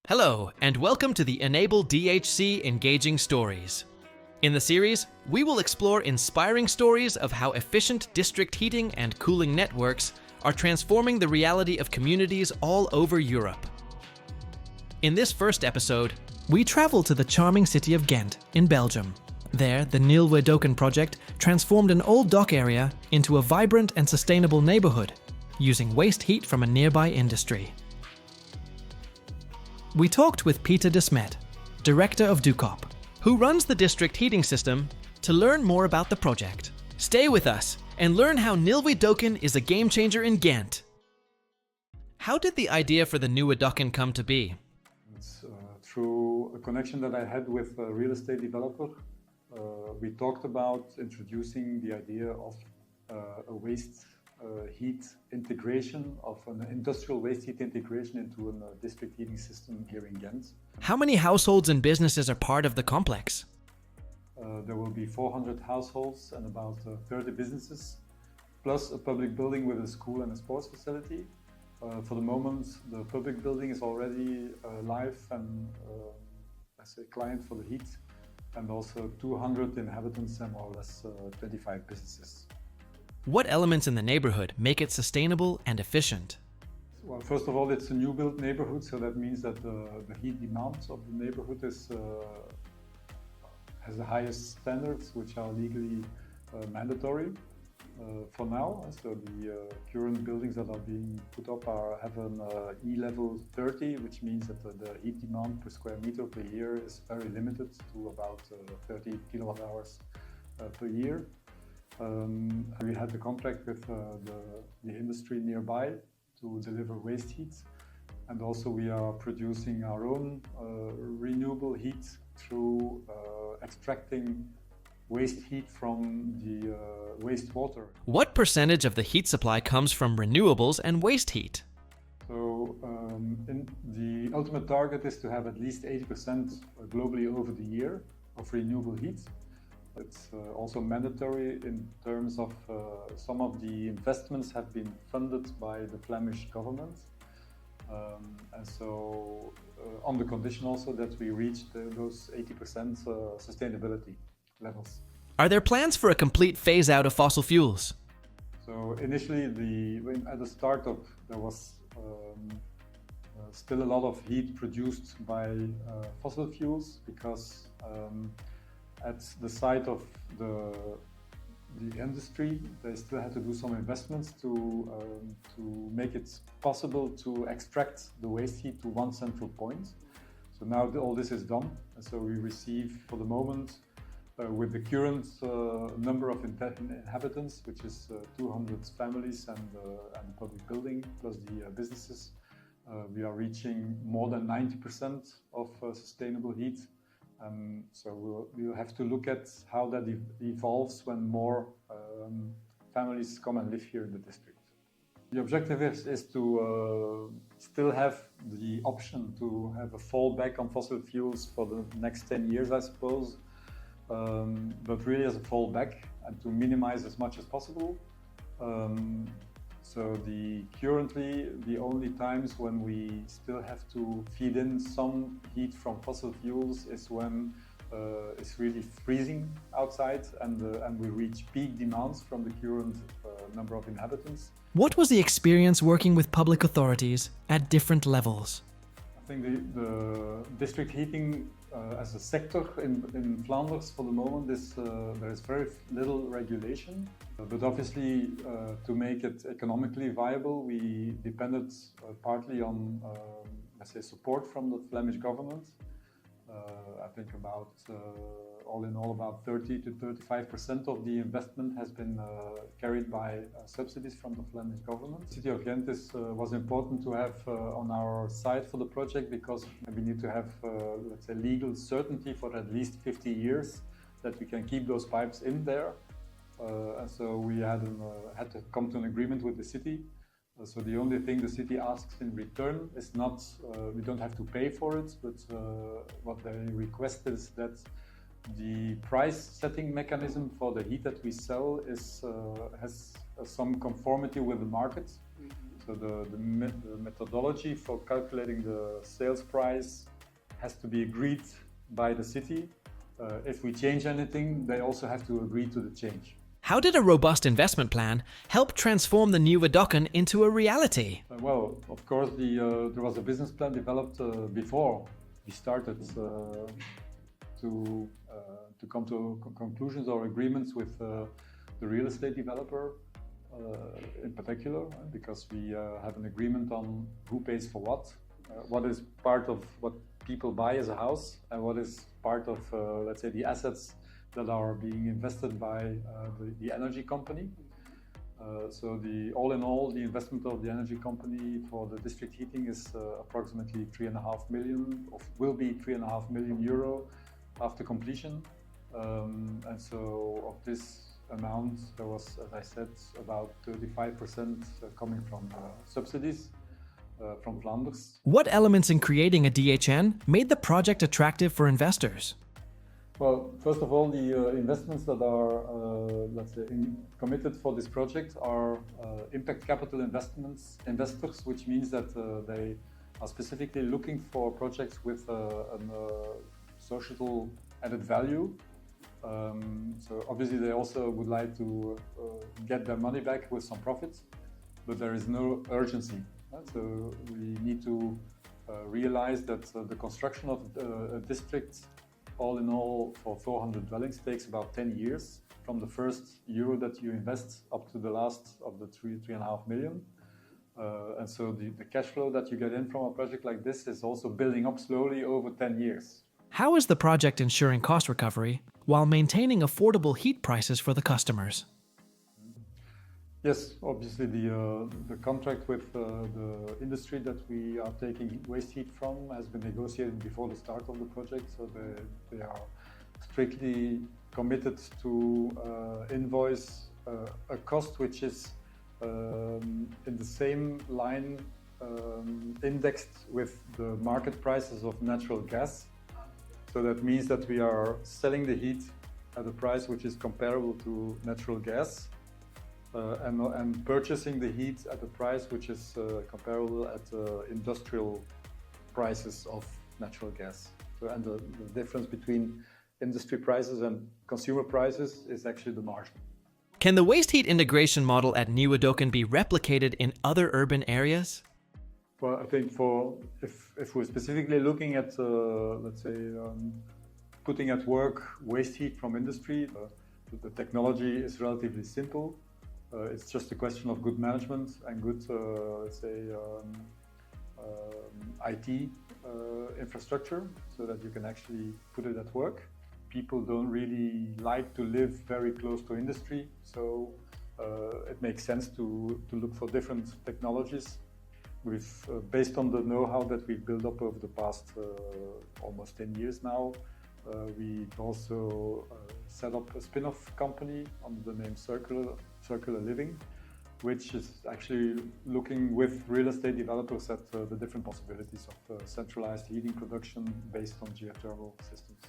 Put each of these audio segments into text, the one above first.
Hello, and welcome to the Enable DHC Engaging Stories. In the series, we will explore inspiring stories of how efficient district heating and cooling networks are transforming the reality of communities all over Europe. In this first episode, we travel to the charming city of Gent in Belgium. There, the Nieuwe Dokken project transformed an old dock area into a vibrant and sustainable neighbourhood, using waste heat from a nearby industry. We talked with Peter de Smet, director of DuCoop, who runs the district heating system, to learn more about the project. Stay with us and learn how Nieuwe Dokken is a game changer in Ghent. How did the idea for the Nieuwe Dokken come to be? It's through a connection that I had with a real estate developer. We talked about introducing the idea of a waste heat integration, of an industrial waste heat integration into a district heating system here in Ghent. How many households and businesses are part of the complex? There will be 400 households and about 30 businesses, plus a public building with a school and a sports facility. For the moment, the public building is already live and as a client for the heat, and also 200 inhabitants and more or less 25 businesses. What elements in the neighborhood make it sustainable and efficient? Well, first of all, it's a new built neighborhood, so that means that the heat demand of the neighborhood has the highest standards, which are legally mandatory for now. So the current buildings that are being put up have an E level 30, which means that the heat demand per square meter per year is very limited to about 30 kilowatt hours per year. We had the contract with the industry nearby to deliver waste heat, and also we are producing our own renewable heat through extracting waste heat from the wastewater. What percentage of the heat supply comes from renewables and waste heat? So the ultimate target is to have at least 80% globally over the year of renewable heat. It's also mandatory in terms of some of the investments have been funded by the Flemish government. And so on the condition also that we reach those 80% sustainability levels. Are there plans for a complete phase out of fossil fuels? So initially, at the startup, there was still a lot of heat produced by fossil fuels because at the site of the industry, they still had to do some investments to make it possible to extract the waste heat to one central point. So now all this is done, and so we receive, for the moment, with the current number of inhabitants, which is 200 families and the public building plus the businesses, we are reaching more than 90% of sustainable heat. So we'll have to look at how that evolves when more families come and live here in the district. The objective is to still have the option to have a fallback on fossil fuels for the next 10 years, I suppose, but really as a fallback and to minimize as much as possible. So currently the only times when we still have to feed in some heat from fossil fuels is when it's really freezing outside and we reach peak demands from the current number of inhabitants. What was the experience working with public authorities at different levels? I think the district heating as a sector in Flanders for the moment there is very little regulation. But obviously, to make it economically viable, we depended partly on, let's say, support from the Flemish government. I think about, all in all, about 30 to 35% of the investment has been carried by subsidies from the Flemish government. The city of Ghent was important to have on our side for the project because we need to have, let's say, legal certainty for at least 50 years that we can keep those pipes in there. And so we had to come to an agreement with the city. So the only thing the city asks in return is not, we don't have to pay for it, but what they request is that the price setting mechanism for the heat that we sell has some conformity with the market. So the methodology for calculating the sales price has to be agreed by the city. If we change anything, they also have to agree to the change. How did a robust investment plan help transform the Nieuwe Dokken into a reality? Well, of course, there was a business plan developed before we started to come to conclusions or agreements with the real estate developer in particular, because we have an agreement on who pays for what is part of what people buy as a house, and what is part of, let's say, the assets that are being invested by the energy company. So all in all, the investment of the energy company for the district heating is approximately 3.5 million, or will be 3.5 million euro after completion. And so of this amount, there was, as I said, about 35% coming from subsidies from Flanders. What elements in creating a DHN made the project attractive for investors? Well, first of all, the investments that are, let's say, committed for this project are impact capital investors, which means that they are specifically looking for projects with a social added value. So obviously they also would like to get their money back with some profits, but there is no urgency. So we need to realize that the construction of a district, all in all, for 400 dwellings takes about 10 years, from the first euro that you invest up to the last of the 3.5 million. And so the cash flow that you get in from a project like this is also building up slowly over 10 years. How is the project ensuring cost recovery while maintaining affordable heat prices for the customers? Yes, obviously the contract with the industry that we are taking waste heat from has been negotiated before the start of the project, so they are strictly committed to invoice a cost which is in the same line indexed with the market prices of natural gas. So that means that we are selling the heat at a price which is comparable to natural gas. And purchasing the heat at a price which is comparable at industrial prices of natural gas. So, and the difference between industry prices and consumer prices is actually the margin. Can the waste heat integration model at Nieuwe Dokken be replicated in other urban areas? Well, I think if we're specifically looking at, let's say, putting at work waste heat from industry, the technology is relatively simple. It's just a question of good management and good, let's say, IT infrastructure, so that you can actually put it at work. People don't really like to live very close to industry, so it makes sense to look for different technologies. Based on the know-how that we've built up over the past almost 10 years now, we've also set up a spin-off company under the name Circular Living, which is actually looking with real estate developers at the different possibilities of centralized heating production based on geothermal systems.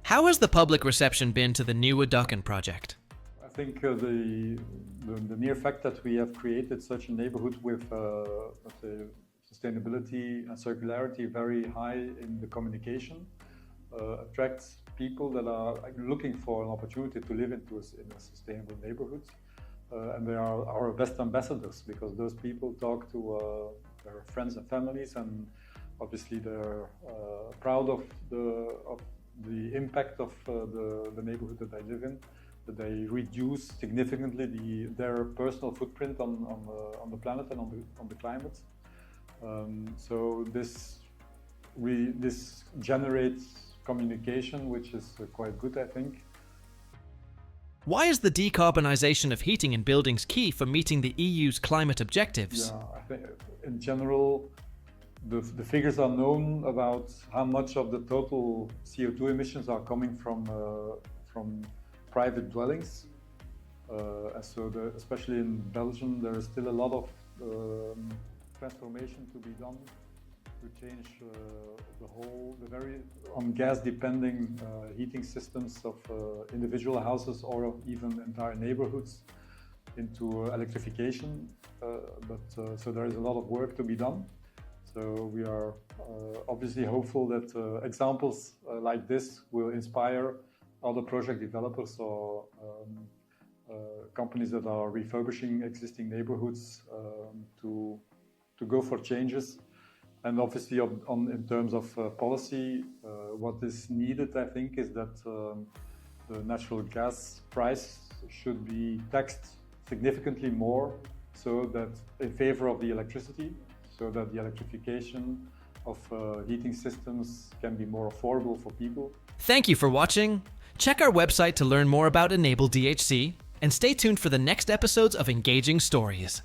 How has the public reception been to the Nieuwe Dokken project? I think the mere fact that we have created such a neighborhood with let's say, sustainability and circularity very high in the communication attracts people that are looking for an opportunity to live in a sustainable neighborhood. And they are our best ambassadors, because those people talk to their friends and families, and obviously they're proud of the impact of the neighborhood that they live in, that they reduce significantly their personal footprint on the planet and on the climate. So this generates communication, which is quite good, I think. Why is the decarbonization of heating in buildings key for meeting the EU's climate objectives? Yeah, I think in general, the figures are known about how much of the total CO2 emissions are coming from private dwellings. So especially in Belgium, there is still a lot of transformation to be done to change the very on gas depending heating systems of individual houses or even entire neighborhoods. into electrification, so there is a lot of work to be done. So we are obviously hopeful that examples like this will inspire other project developers or companies that are refurbishing existing neighborhoods to go for changes. And obviously, in terms of policy, what is needed, I think, is that the natural gas price should be taxed significantly more, so that in favor of the electricity, so that the electrification of heating systems can be more affordable for people. Thank you for watching. Check our website to learn more about Enable DHC, and stay tuned for the next episodes of Engaging Stories.